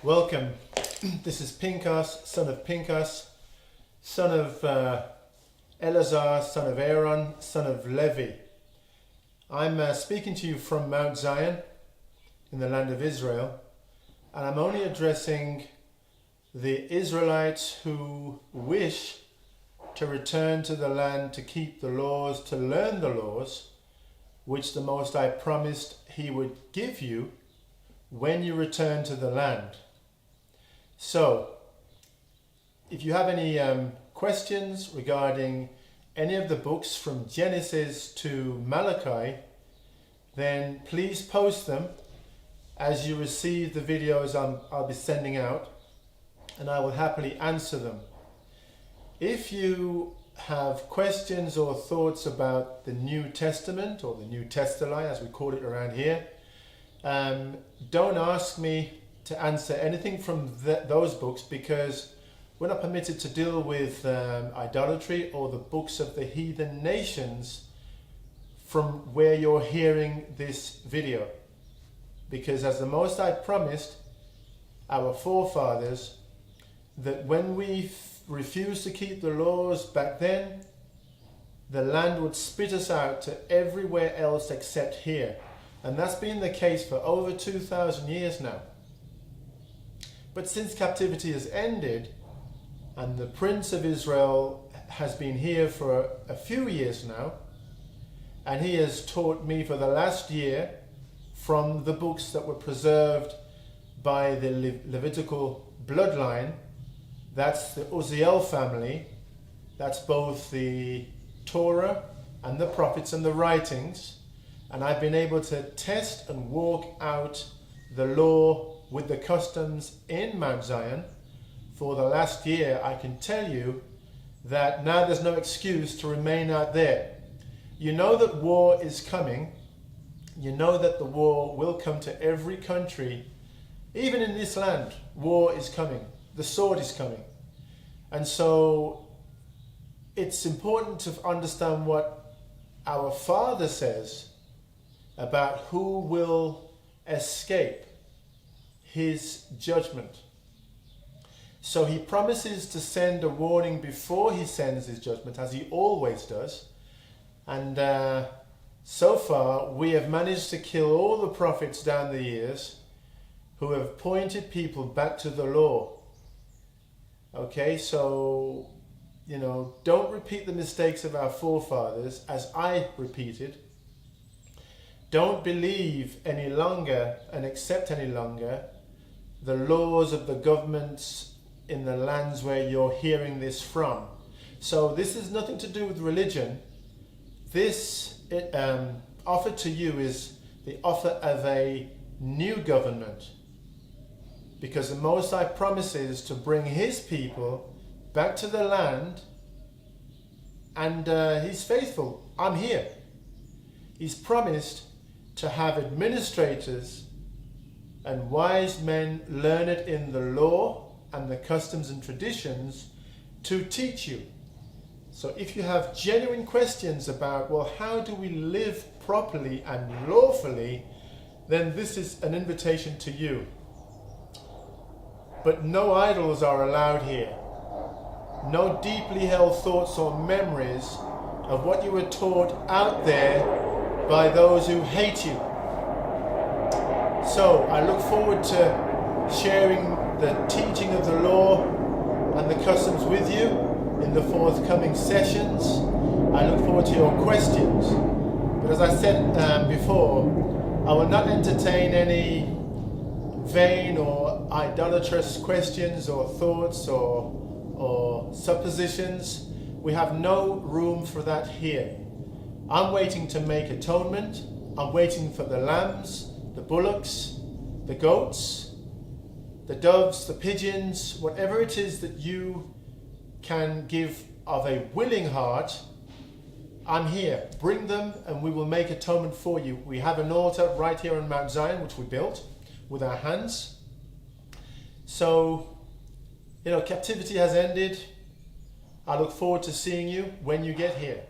Welcome. This is Phinehas, son of Phinehas, son of Eleazar, son of Aaron, son of Levi. I'm speaking to you from Mount Zion in the land of Israel, and I'm only addressing the Israelites who wish to return to the land to keep the laws, to learn the laws, which the Most High promised He would give you when you return to the land. So, if you have any questions regarding any of the books from Genesis to Malachi, then please post them as you receive the videos I'll be sending out, and I will happily answer them. If you have questions or thoughts about the New Testament, or the New Testali as we call it around here, don't ask me to answer anything from those books, because we're not permitted to deal with idolatry or the books of the heathen nations from where you're hearing this video. Because as the Most High promised our forefathers, that when we refused to keep the laws back then, the land would spit us out to everywhere else except here. And that's been the case for over 2,000 years now. But since captivity has ended, and the Prince of Israel has been here for a few years now, and he has taught me for the last year from the books that were preserved by the Levitical bloodline. That's the Uzziel family. That's both the Torah and the prophets and the writings. And I've been able to test and walk out the law with the customs in Mount Zion for the last year. I can tell you that now there's no excuse to remain out there. You know that war is coming. You know that the war will come to every country. Even in this land, war is coming. The sword is coming. And so it's important to understand what our Father says about who will escape His judgment. So He promises to send a warning before He sends His judgment, as He always does. And so far we have managed to kill all the prophets down the years who have pointed people back to the law. Okay, so, don't repeat the mistakes of our forefathers as I repeated. Don't believe any longer and accept any longer the laws of the governments in the lands where you're hearing this from. So this is nothing to do with religion. This offer to you is the offer of a new government, because the Most High promises to bring His people back to the land, and He's faithful. I'm here. He's promised to have administrators and wise men learned in the law and the customs and traditions to teach you. So if you have genuine questions about, well, how do we live properly and lawfully, then this is an invitation to you. But no idols are allowed here. No deeply held thoughts or memories of what you were taught out there by those who hate you. So I look forward to sharing the teaching of the law and the customs with you in the forthcoming sessions. I look forward to your questions. But as I said before, I will not entertain any vain or idolatrous questions or thoughts or suppositions. We have no room for that here. I'm waiting to make atonement. I'm waiting for the lambs, the bullocks, the goats, the doves, the pigeons, whatever it is that you can give of a willing heart. I'm here. Bring them and we will make atonement for you. We have an altar right here on Mount Zion, which we built with our hands. So, captivity has ended. I look forward to seeing you when you get here.